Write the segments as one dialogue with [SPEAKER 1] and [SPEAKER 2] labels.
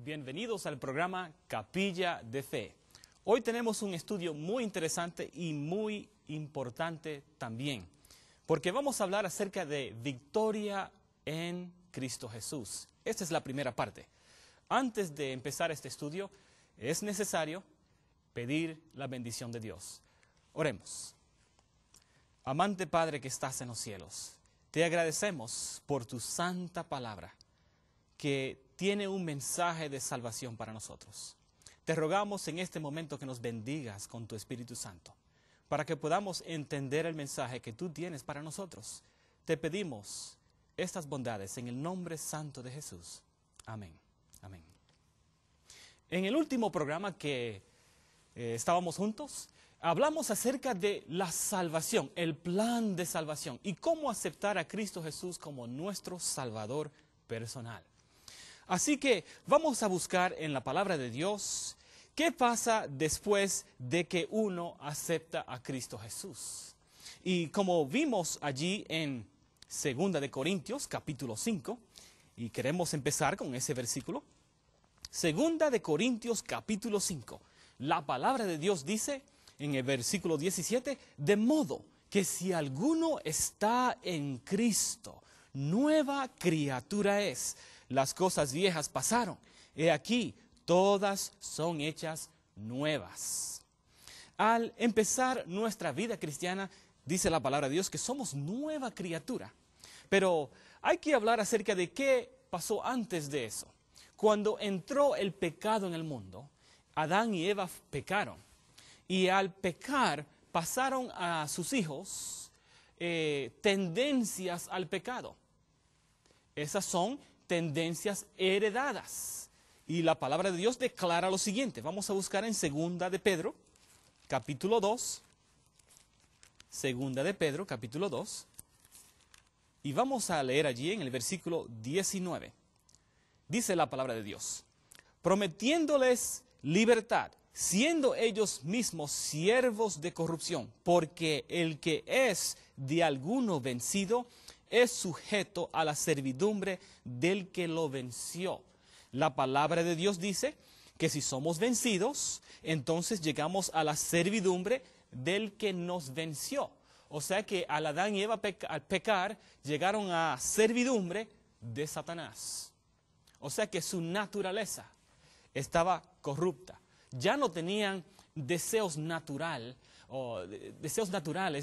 [SPEAKER 1] Bienvenidos al programa Capilla de Fe. Hoy tenemos un estudio muy interesante y muy importante también, porque vamos a hablar acerca de victoria en Cristo Jesús. Esta es la primera parte. Antes de empezar este estudio, es necesario pedir la bendición de Dios. Oremos. Amante Padre que estás en los cielos, te agradecemos por tu santa palabra, que tiene un mensaje de salvación para nosotros. Te rogamos en este momento que nos bendigas con tu Espíritu Santo, para que podamos entender el mensaje que tú tienes para nosotros. Te pedimos estas bondades en el nombre santo de Jesús. Amén. Amén. En el último programa que estábamos juntos, hablamos acerca de la salvación, el plan de salvación y cómo aceptar a Cristo Jesús como nuestro Salvador personal. Así que vamos a buscar en la palabra de Dios qué pasa después de que uno acepta a Cristo Jesús. Y como vimos allí en 2 de Corintios, capítulo 5, y queremos empezar con ese versículo. 2 de Corintios, capítulo 5. La palabra de Dios dice en el versículo 17, de modo que si alguno está en Cristo, nueva criatura es. Las cosas viejas pasaron. He aquí, todas son hechas nuevas. Al empezar nuestra vida cristiana, dice la palabra de Dios que somos nueva criatura. Pero hay que hablar acerca de qué pasó antes de eso. Cuando entró el pecado en el mundo, Adán y Eva pecaron. Y al pecar, pasaron a sus hijos tendencias al pecado. Esas son tendencias heredadas. Y la palabra de Dios declara lo siguiente. Vamos a buscar en 2 de Pedro, capítulo 2. 2 de Pedro, capítulo 2. Y vamos a leer allí en el versículo 19. Dice la palabra de Dios. Prometiéndoles libertad, siendo ellos mismos siervos de corrupción, porque el que es de alguno vencido es sujeto a la servidumbre del que lo venció. La palabra de Dios dice que si somos vencidos, entonces llegamos a la servidumbre del que nos venció. O sea que al Adán y Eva al pecar, llegaron a servidumbre de Satanás. O sea que su naturaleza estaba corrupta. Ya no tenían deseos naturales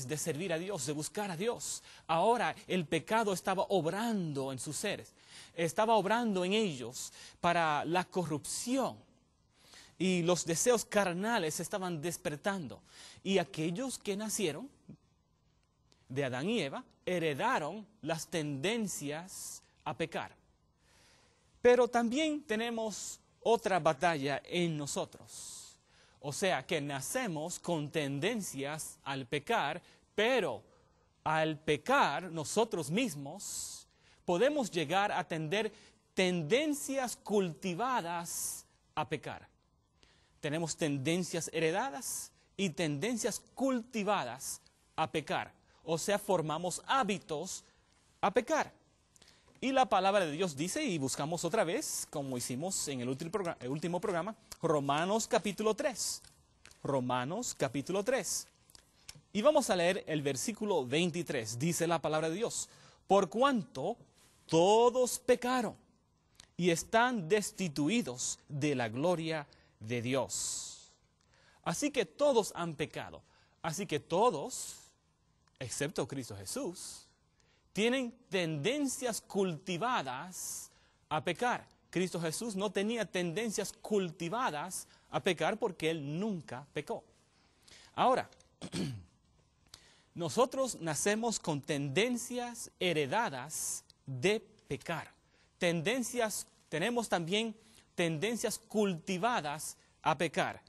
[SPEAKER 1] de servir a Dios, de buscar a Dios. Ahora el pecado estaba obrando en sus seres, estaba obrando en ellos para la corrupción. Y los deseos carnales se estaban despertando. Y aquellos que nacieron de Adán y Eva heredaron las tendencias a pecar. Pero también tenemos otra batalla en nosotros. O sea, que nacemos con tendencias al pecar, pero al pecar nosotros mismos podemos llegar a tener tendencias cultivadas a pecar. Tenemos tendencias heredadas y tendencias cultivadas a pecar. O sea, formamos hábitos a pecar. Y la palabra de Dios dice, y buscamos otra vez, como hicimos en el último programa, Romanos capítulo 3. Romanos capítulo 3. Y vamos a leer el versículo 23. Dice la palabra de Dios. Por cuanto todos pecaron y están destituidos de la gloria de Dios. Así que todos han pecado. Así que todos, excepto Cristo Jesús, tienen tendencias cultivadas a pecar. Cristo Jesús no tenía tendencias cultivadas a pecar porque Él nunca pecó. Ahora, nosotros nacemos con tendencias heredadas de pecar. Tenemos también tendencias cultivadas a pecar.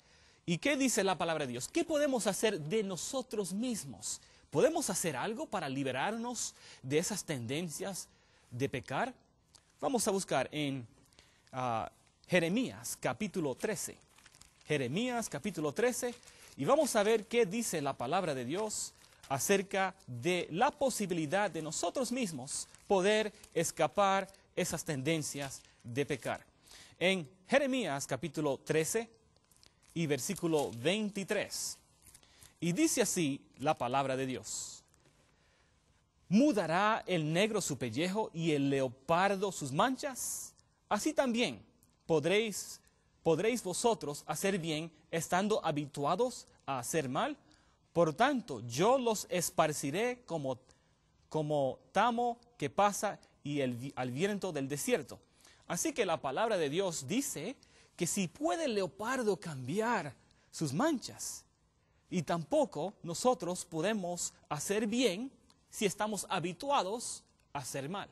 [SPEAKER 1] ¿Y qué dice la palabra de Dios? ¿Qué podemos hacer de nosotros mismos? ¿Podemos hacer algo para liberarnos de esas tendencias de pecar? Vamos a buscar en Jeremías capítulo 13. Jeremías capítulo 13. Y vamos a ver qué dice la palabra de Dios acerca de la posibilidad de nosotros mismos poder escapar esas tendencias de pecar. en Jeremías capítulo 13 y versículo 23. Y dice así la palabra de Dios: ¿mudará el negro su pellejo y el leopardo sus manchas? Así también podréis vosotros hacer bien estando habituados a hacer mal. Por tanto, yo los esparciré como tamo que pasa al viento del desierto. Así que la palabra de Dios dice que si puede el leopardo cambiar sus manchas, y tampoco nosotros podemos hacer bien si estamos habituados a hacer mal.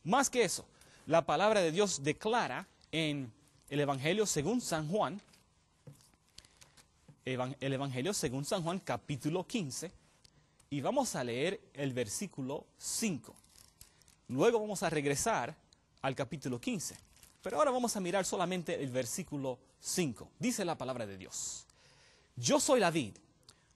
[SPEAKER 1] Más que eso, la palabra de Dios declara en el Evangelio según San Juan, el Evangelio según San Juan capítulo 15, y vamos a leer el versículo 5. Luego vamos a regresar al capítulo 15, pero ahora vamos a mirar solamente el versículo 5. Dice la palabra de Dios: yo soy la vid,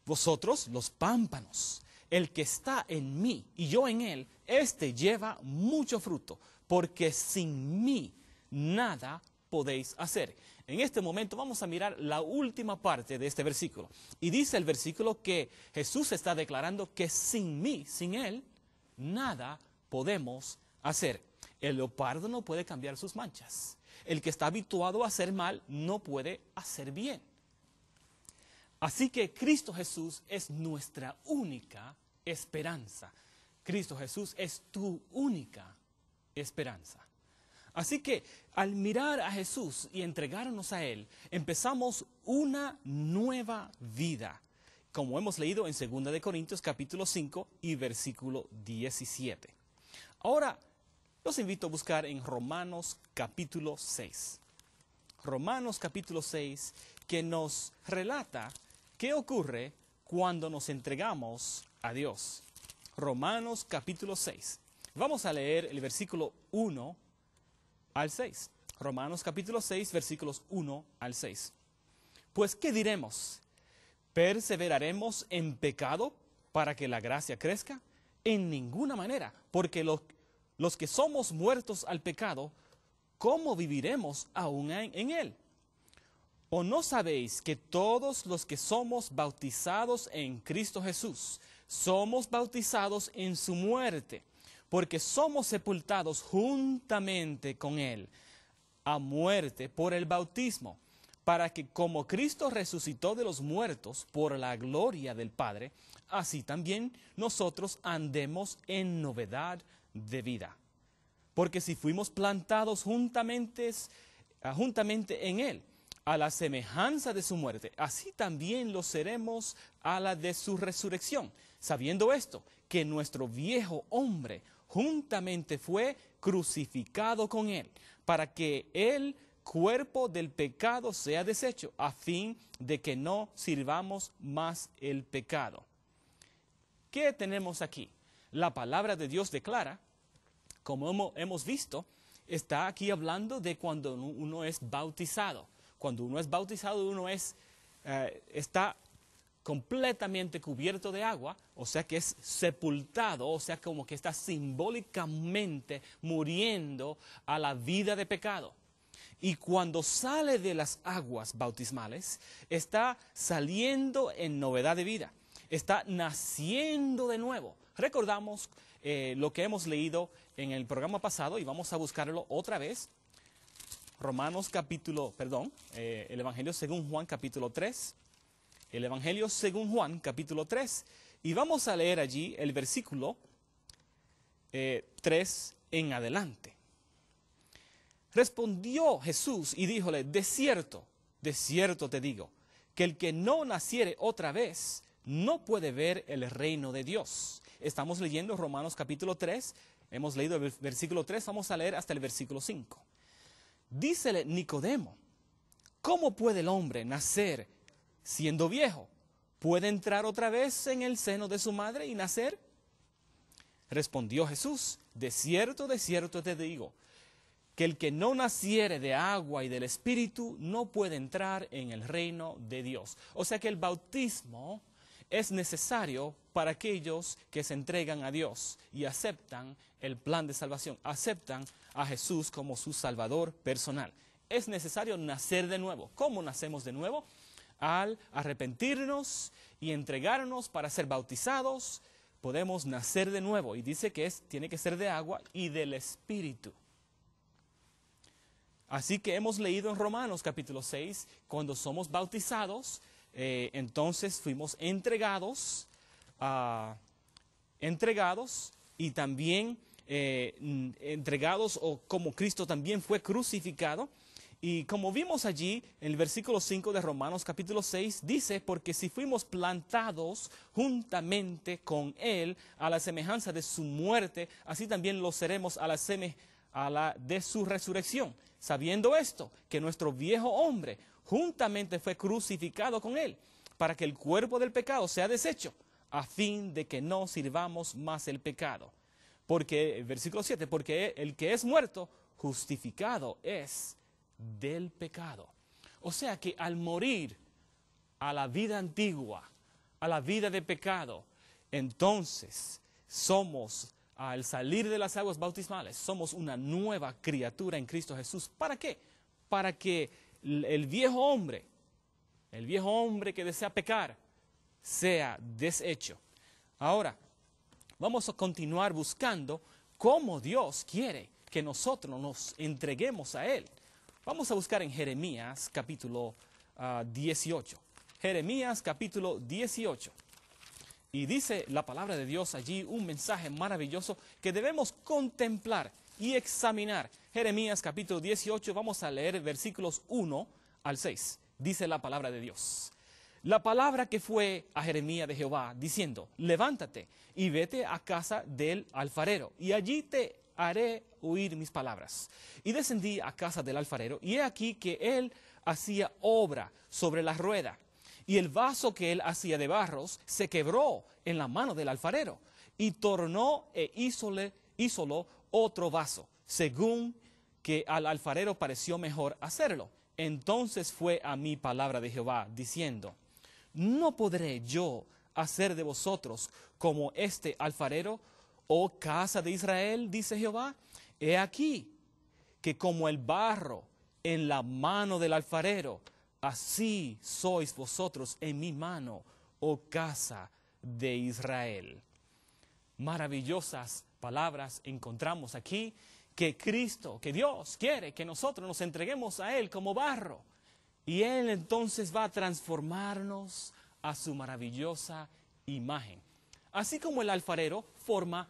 [SPEAKER 1] vosotros los pámpanos. El que está en mí y yo en él, éste lleva mucho fruto, porque sin mí nada podéis hacer. En este momento vamos a mirar la última parte de este versículo. Y dice el versículo que Jesús está declarando que sin mí, sin él, nada podemos hacer. El leopardo no puede cambiar sus manchas. El que está habituado a hacer mal no puede hacer bien. Así que Cristo Jesús es nuestra única esperanza. Cristo Jesús es tu única esperanza. Así que al mirar a Jesús y entregarnos a Él, empezamos una nueva vida, como hemos leído en 2 de Corintios capítulo 5 y versículo 17. Ahora los invito a buscar en Romanos capítulo 6. Romanos capítulo 6, que nos relata qué ocurre cuando nos entregamos a Dios. Romanos capítulo 6. Vamos a leer el versículo 1 al 6. Romanos capítulo 6, versículos 1 al 6. Pues, ¿qué diremos? ¿Perseveraremos en pecado para que la gracia crezca? En ninguna manera, porque los que somos muertos al pecado, ¿cómo viviremos aún en él? ¿O no sabéis que todos los que somos bautizados en Cristo Jesús, somos bautizados en su muerte? Porque somos sepultados juntamente con Él a muerte por el bautismo, para que como Cristo resucitó de los muertos por la gloria del Padre, así también nosotros andemos en novedad de vida. Porque si fuimos plantados juntamente en Él, a la semejanza de su muerte, así también lo seremos a la de su resurrección, sabiendo esto, que nuestro viejo hombre juntamente fue crucificado con él, para que el cuerpo del pecado sea deshecho, a fin de que no sirvamos más el pecado. ¿Qué tenemos aquí? La palabra de Dios declara, como hemos visto, está aquí hablando de cuando uno es bautizado. Cuando uno es bautizado, uno está completamente cubierto de agua, o sea que es sepultado, o sea como que está simbólicamente muriendo a la vida de pecado. Y cuando sale de las aguas bautismales, está saliendo en novedad de vida, está naciendo de nuevo. Recordamos lo que hemos leído en el programa pasado y vamos a buscarlo otra vez. El Evangelio según Juan capítulo 3, el Evangelio según Juan capítulo 3, y vamos a leer allí el versículo 3 en adelante. Respondió Jesús y díjole: de cierto te digo, que el que no naciere otra vez no puede ver el reino de Dios. Estamos leyendo Romanos capítulo 3, hemos leído el versículo 3, vamos a leer hasta el versículo 5. Dícele Nicodemo: ¿cómo puede el hombre nacer siendo viejo? ¿Puede entrar otra vez en el seno de su madre y nacer? Respondió Jesús: de cierto te digo, que el que no naciere de agua y del Espíritu no puede entrar en el reino de Dios. O sea que el bautismo es necesario para aquellos que se entregan a Dios y aceptan el plan de salvación, aceptan a Jesús como su Salvador personal. es necesario nacer de nuevo. ¿Cómo nacemos de nuevo? Al arrepentirnos y entregarnos para ser bautizados, podemos nacer de nuevo. Y dice que tiene que ser de agua y del Espíritu. Así que hemos leído en Romanos capítulo 6, cuando somos bautizados, entonces fuimos entregados y también entregados, o como Cristo también fue crucificado. Y como vimos allí, en el versículo 5 de Romanos capítulo 6, dice, porque si fuimos plantados juntamente con Él a la semejanza de su muerte, así también lo seremos a la de su resurrección. Sabiendo esto, que nuestro viejo hombre juntamente fue crucificado con Él, para que el cuerpo del pecado sea deshecho, a fin de que no sirvamos más el pecado. Porque, versículo 7, porque el que es muerto, justificado es del pecado. O sea que al morir a la vida antigua, a la vida de pecado, entonces somos, al salir de las aguas bautismales, somos una nueva criatura en Cristo Jesús. ¿Para qué? Para que el viejo hombre que desea pecar, sea deshecho. Ahora, vamos a continuar buscando cómo Dios quiere que nosotros nos entreguemos a Él. Vamos a buscar en Jeremías capítulo 18. Jeremías capítulo 18. Y dice la palabra de Dios allí un mensaje maravilloso que debemos contemplar y examinar. Jeremías capítulo 18, vamos a leer versículos 1 al 6. Dice la palabra de Dios. La palabra que fue a Jeremías de Jehová, diciendo, levántate y vete a casa del alfarero, y allí te haré oír mis palabras. Y descendí a casa del alfarero, y he aquí que él hacía obra sobre la rueda, y el vaso que él hacía de barros se quebró en la mano del alfarero, y tornó e hízolo otro vaso, según que al alfarero pareció mejor hacerlo. Entonces fue a mí palabra de Jehová, diciendo, ¿no podré yo hacer de vosotros como este alfarero, oh casa de Israel? Dice Jehová. He aquí que como el barro en la mano del alfarero, así sois vosotros en mi mano, oh casa de Israel. Maravillosas palabras encontramos aquí, que Cristo, que Dios quiere que nosotros nos entreguemos a Él como barro. Y Él entonces va a transformarnos a su maravillosa imagen. Así como el alfarero forma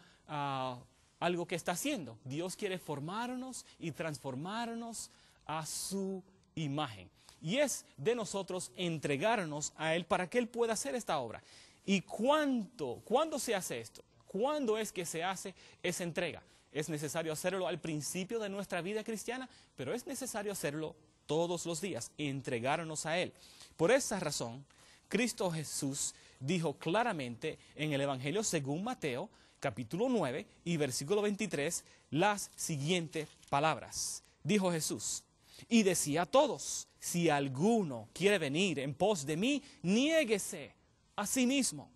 [SPEAKER 1] algo que está haciendo, Dios quiere formarnos y transformarnos a su imagen. Y es de nosotros entregarnos a Él para que Él pueda hacer esta obra. ¿Y cuándo se hace esto? ¿Cuándo es que se hace esa entrega? Es necesario hacerlo al principio de nuestra vida cristiana, pero es necesario hacerlo todos los días, entregarnos a Él. Por esa razón, Cristo Jesús dijo claramente en el Evangelio según Mateo, capítulo 9 y versículo 23, las siguientes palabras. Dijo Jesús, y decía a todos, si alguno quiere venir en pos de mí, niéguese a sí mismo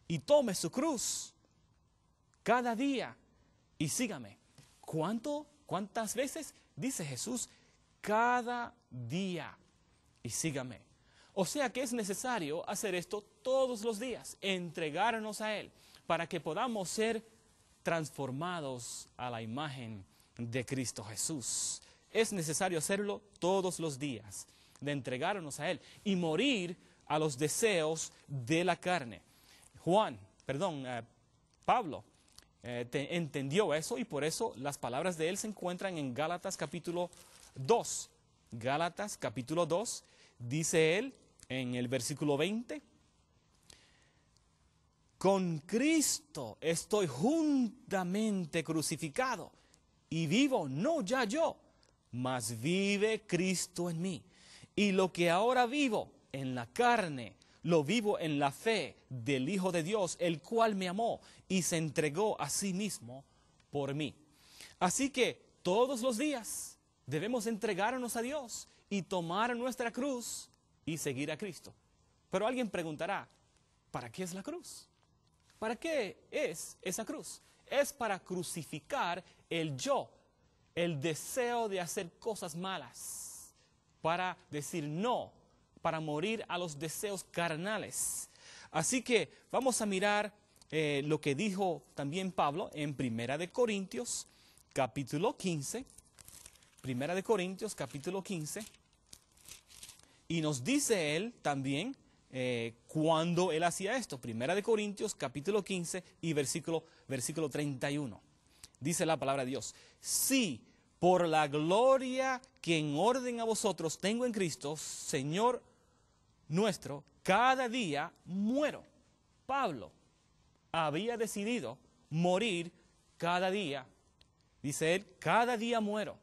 [SPEAKER 1] y tome su cruz cada día y sígame. ¿Cuántas veces? Dice Jesús, cada día y sígame. O sea que es necesario hacer esto todos los días, entregarnos a Él, para que podamos ser transformados a la imagen de Cristo Jesús. Es necesario hacerlo todos los días, de entregarnos a Él y morir a los deseos de la carne. Pablo entendió eso, y por eso las palabras de él se encuentran en Gálatas capítulo 2. Gálatas capítulo 2, dice él en el versículo 20, con Cristo estoy juntamente crucificado, y vivo no ya yo, mas vive Cristo en mí. Y lo que ahora vivo en la carne, lo vivo en la fe del Hijo de Dios, el cual me amó y se entregó a sí mismo por mí. Así que todos los días debemos entregarnos a Dios y tomar nuestra cruz y seguir a Cristo. Pero alguien preguntará, ¿para qué es la cruz? ¿Para qué es esa cruz? Es para crucificar el yo, el deseo de hacer cosas malas. para decir no, para morir a los deseos carnales. Así que vamos a mirar lo que dijo también Pablo en Primera de Corintios, capítulo 15. Primera de Corintios, capítulo 15. Y nos dice él también cuando él hacía esto. Primera de Corintios, capítulo 15 y versículo 31. Dice la palabra de Dios: sí, por la gloria que en orden a vosotros tengo en Cristo, Señor nuestro, cada día muero. Pablo había decidido morir cada día. Dice él, cada día muero.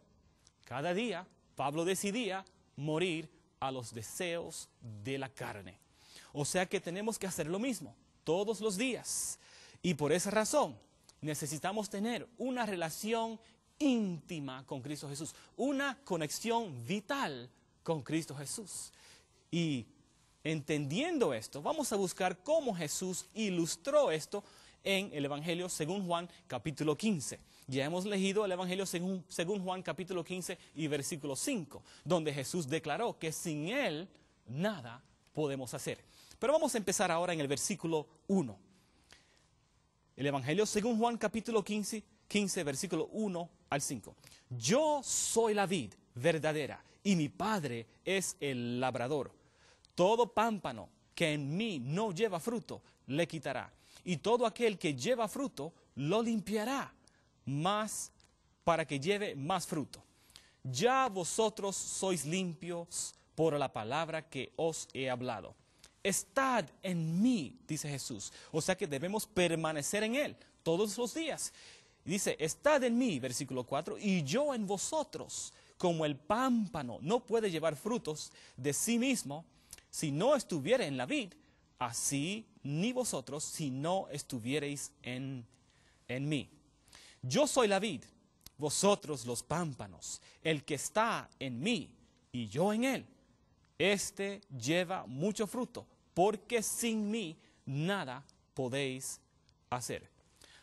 [SPEAKER 1] Cada día Pablo decidía morir a los deseos de la carne. O sea que tenemos que hacer lo mismo todos los días. Y por esa razón necesitamos tener una relación íntima con Cristo Jesús, una conexión vital con Cristo Jesús. Y entendiendo esto, vamos a buscar cómo Jesús ilustró esto en el Evangelio según Juan capítulo 15. Ya hemos leído el Evangelio según Juan capítulo 15 y versículo 5, donde Jesús declaró que sin Él nada podemos hacer. Pero vamos a empezar ahora en el versículo 1. El Evangelio según Juan capítulo 15, versículo 1 al 5. Yo soy la vid verdadera y mi Padre es el labrador. Todo pámpano que en mí no lleva fruto, le quitará. Y todo aquel que lleva fruto, lo limpiará, más para que lleve más fruto. Ya vosotros sois limpios por la palabra que os he hablado. Estad en mí, dice Jesús. O sea que debemos permanecer en Él todos los días. Dice, estad en mí, versículo 4, y yo en vosotros. Como el pámpano no puede llevar frutos de sí mismo si no estuviera en la vid, así ni vosotros si no estuviereis en mí. Yo soy la vid, vosotros los pámpanos. El que está en mí y yo en él, este lleva mucho fruto, porque sin mí nada podéis hacer.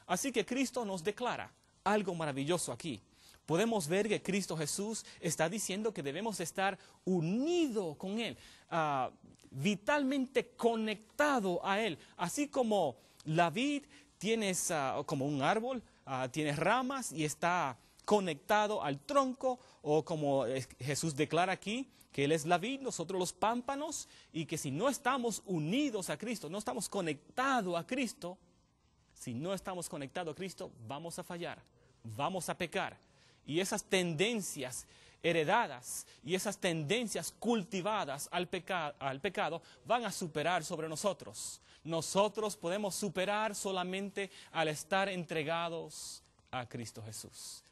[SPEAKER 1] Así que Cristo nos declara algo maravilloso aquí. Podemos ver que Cristo Jesús está diciendo que debemos estar unidos con Él, vitalmente conectado a Él. Así como la vid tienes como un árbol, tienes ramas y está conectado al tronco, o como Jesús declara aquí, que Él es la vid, nosotros los pámpanos, y que si no estamos unidos a Cristo, no estamos conectados a Cristo, si no estamos conectados a Cristo, vamos a fallar, vamos a pecar. Y esas tendencias heredadas y esas tendencias cultivadas al pecado van a superar sobre nosotros. Nosotros podemos superar solamente al estar entregados a Cristo Jesús.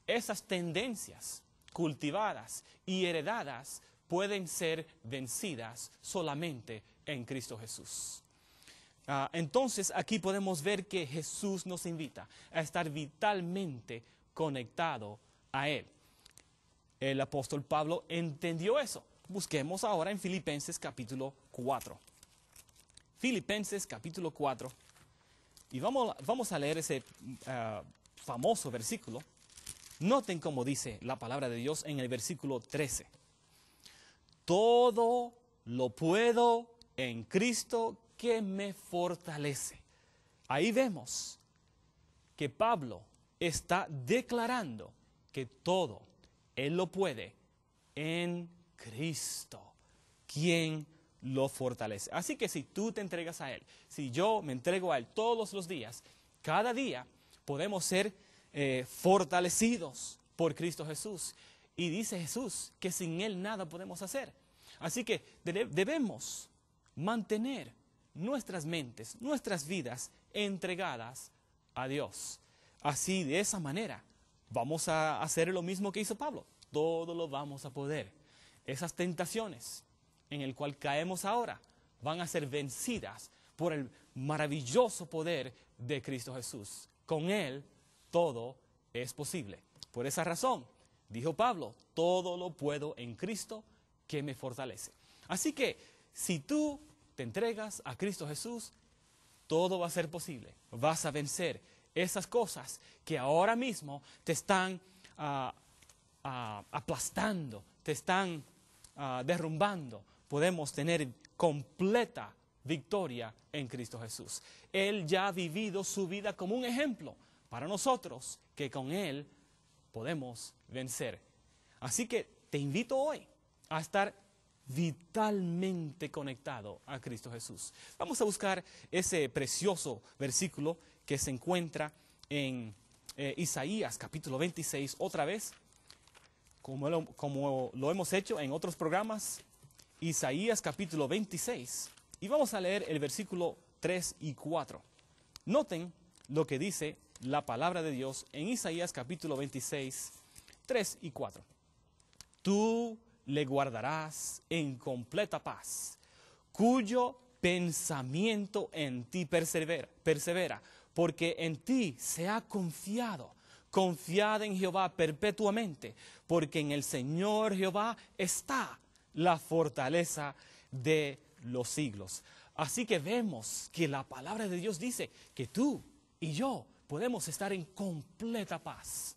[SPEAKER 1] Esas tendencias cultivadas y heredadas pueden ser vencidas solamente en Cristo Jesús. Entonces aquí podemos ver que Jesús nos invita a estar vitalmente conectado a Él. El apóstol Pablo entendió eso. Busquemos ahora en Filipenses capítulo 4. Filipenses capítulo 4. Y vamos a leer ese famoso versículo. Noten cómo dice la palabra de Dios en el versículo 13. Todo lo puedo en Cristo que me fortalece. Ahí vemos que Pablo está declarando que todo Él lo puede en Cristo, quien lo fortalece. Así que si tú te entregas a Él, si yo me entrego a Él todos los días, cada día podemos ser fortalecidos por Cristo Jesús. Y dice Jesús que sin Él nada podemos hacer. Así que debemos mantener nuestras mentes, nuestras vidas entregadas a Dios. Así, de esa manera, vamos a hacer lo mismo que hizo Pablo. Todo lo vamos a poder. Esas tentaciones en el cual caemos ahora van a ser vencidas por el maravilloso poder de Cristo Jesús. Con Él todo es posible. Por esa razón, dijo Pablo, todo lo puedo en Cristo que me fortalece. Así que, si tú te entregas a Cristo Jesús, todo va a ser posible. Vas a vencer esas cosas que ahora mismo te están aplastando, te están derrumbando, podemos tener completa victoria en Cristo Jesús. Él ya ha vivido su vida como un ejemplo para nosotros, que con Él podemos vencer. Así que te invito hoy a estar vitalmente conectado a Cristo Jesús. Vamos a buscar ese precioso versículo que se encuentra en Isaías capítulo 26, otra vez, como lo hemos hecho en otros programas. Isaías capítulo 26, y vamos a leer el versículo 3 y 4. Noten lo que dice la palabra de Dios en Isaías capítulo 26, 3 y 4. Tú le guardarás en completa paz, cuyo pensamiento en ti persevera, porque en ti se ha confiado. Confiad en Jehová perpetuamente, porque en el Señor Jehová está la fortaleza de los siglos. Así que vemos que la palabra de Dios dice que tú y yo podemos estar en completa paz.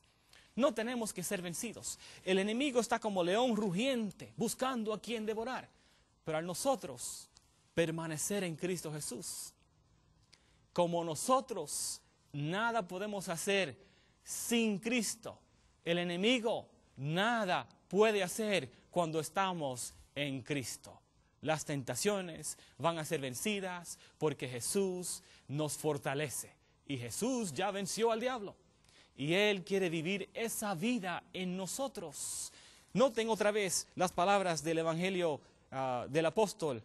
[SPEAKER 1] No tenemos que ser vencidos. El enemigo está como león rugiente, buscando a quien devorar. Pero al nosotros permanecer en Cristo Jesús, como nosotros nada podemos hacer sin Cristo, el enemigo nada puede hacer cuando estamos en Cristo. Las tentaciones van a ser vencidas porque Jesús nos fortalece. Y Jesús ya venció al diablo. Y Él quiere vivir esa vida en nosotros. Noten otra vez las palabras del Evangelio del apóstol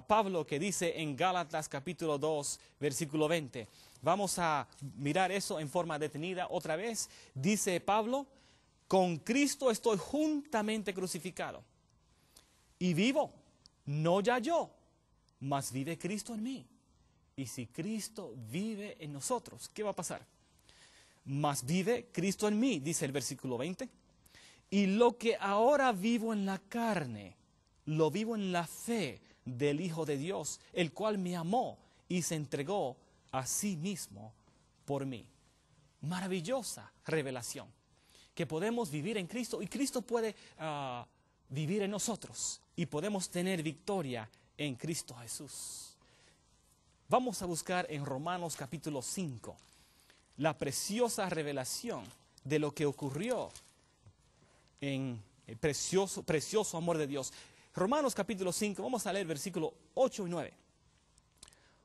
[SPEAKER 1] Pablo, que dice en Gálatas capítulo 2, versículo 20. Vamos a mirar eso en forma detenida otra vez. Dice Pablo: con Cristo estoy juntamente crucificado. Y vivo, no ya yo, mas vive Cristo en mí. Y si Cristo vive en nosotros, ¿qué va a pasar? Mas vive Cristo en mí, dice el versículo 20. Y lo que ahora vivo en la carne, lo vivo en la fe del Hijo de Dios, el cual me amó y se entregó a sí mismo por mí. Maravillosa revelación, que podemos vivir en Cristo y Cristo puede vivir en nosotros y podemos tener victoria en Cristo Jesús. Vamos a buscar en Romanos capítulo 5 la preciosa revelación de lo que ocurrió en el precioso amor de Dios. Romanos capítulo 5, vamos a leer versículos 8 y 9.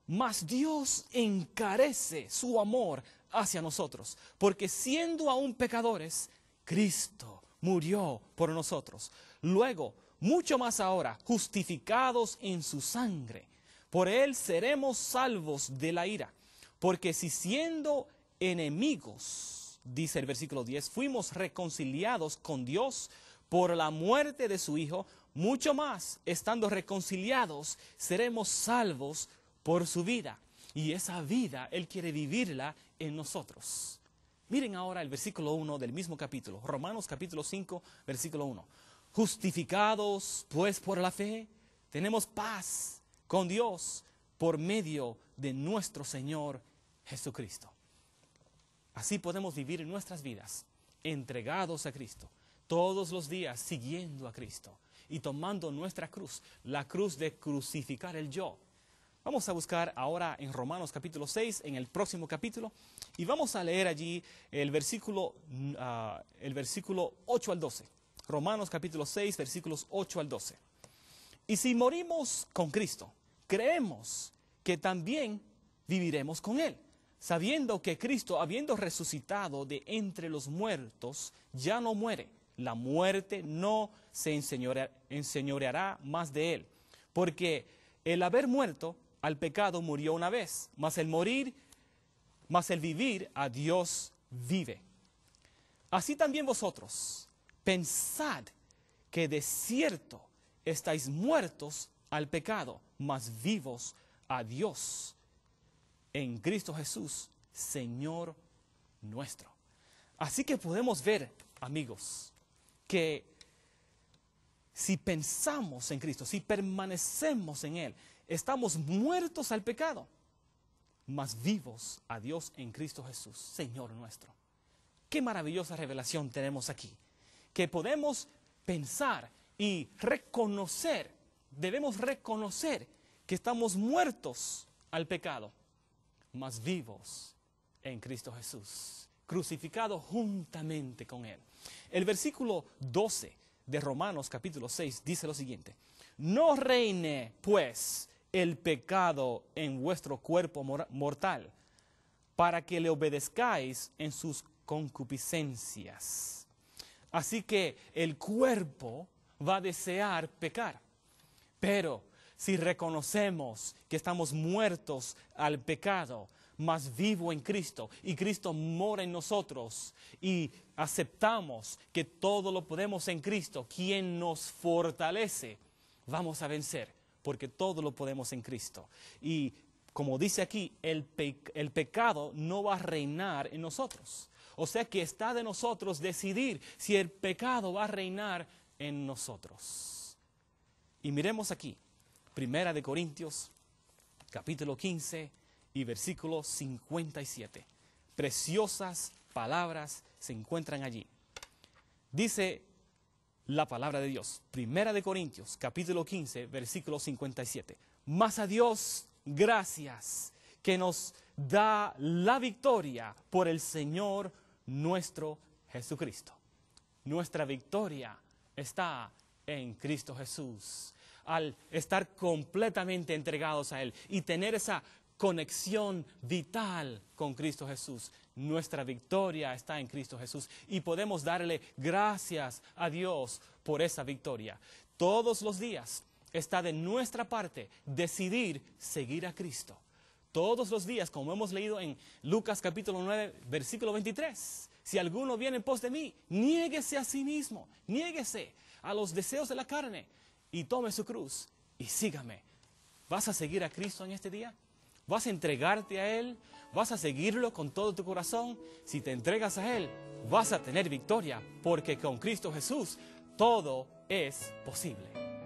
[SPEAKER 1] Mas Dios encarece su amor hacia nosotros, porque siendo aún pecadores, Cristo murió por nosotros. Luego, mucho más ahora, justificados en su sangre, por Él seremos salvos de la ira. Porque si siendo enemigos, dice el versículo 10, fuimos reconciliados con Dios por la muerte de su Hijo, mucho más, estando reconciliados, seremos salvos por su vida. Y esa vida Él quiere vivirla en nosotros. Miren ahora el versículo 1 del mismo capítulo, Romanos capítulo 5, versículo 1. Justificados pues por la fe, tenemos paz con Dios por medio de nuestro Señor Jesucristo. Así podemos vivir en nuestras vidas, entregados a Cristo, todos los días siguiendo a Cristo y tomando nuestra cruz, la cruz de crucificar el yo. Vamos a buscar ahora en Romanos capítulo 6, en el próximo capítulo, y vamos a leer allí el versículo 8 al 12. Romanos capítulo 6, versículos 8 al 12. Y si morimos con Cristo, creemos que también viviremos con Él, sabiendo que Cristo, habiendo resucitado de entre los muertos, ya no muere. La muerte no se enseñoreará más de Él, porque el haber muerto al pecado murió una vez, mas el vivir a Dios vive. Así también vosotros, pensad que de cierto estáis muertos al pecado, mas vivos a Dios en Cristo Jesús, Señor nuestro. Así que podemos ver, amigos, que si pensamos en Cristo, si permanecemos en Él, estamos muertos al pecado, mas vivos a Dios en Cristo Jesús, Señor nuestro. Qué maravillosa revelación tenemos aquí, que podemos pensar y debemos reconocer que estamos muertos al pecado, mas vivos en Cristo Jesús, crucificados juntamente con Él. El versículo 12 de Romanos capítulo 6 dice lo siguiente: no reine pues el pecado en vuestro cuerpo mortal, para que le obedezcáis en sus concupiscencias. Así que el cuerpo va a desear pecar, pero si reconocemos que estamos muertos al pecado, mas vivo en Cristo, y Cristo mora en nosotros, y aceptamos que todo lo podemos en Cristo, quien nos fortalece, vamos a vencer, porque todo lo podemos en Cristo. Y como dice aquí, el pecado no va a reinar en nosotros. O sea que está de nosotros decidir si el pecado va a reinar en nosotros. Y miremos aquí, 1 Corintios, capítulo 15 y versículo 57. Preciosas palabras se encuentran allí. Dice la palabra de Dios, 1 Corintios, capítulo 15, versículo 57. Mas a Dios gracias, que nos da la victoria por el Señor nuestro Jesucristo. Nuestra victoria está en Cristo Jesús. Al estar completamente entregados a Él y tener esa conexión vital con Cristo Jesús, nuestra victoria está en Cristo Jesús y podemos darle gracias a Dios por esa victoria. Todos los días está de nuestra parte decidir seguir a Cristo. Todos los días, como hemos leído en Lucas capítulo 9, versículo 23. Si alguno viene en pos de mí, niéguese a sí mismo, niéguese a los deseos de la carne y tome su cruz y sígame. ¿Vas a seguir a Cristo en este día? ¿Vas a entregarte a Él? ¿Vas a seguirlo con todo tu corazón? Si te entregas a Él, vas a tener victoria, porque con Cristo Jesús todo es posible.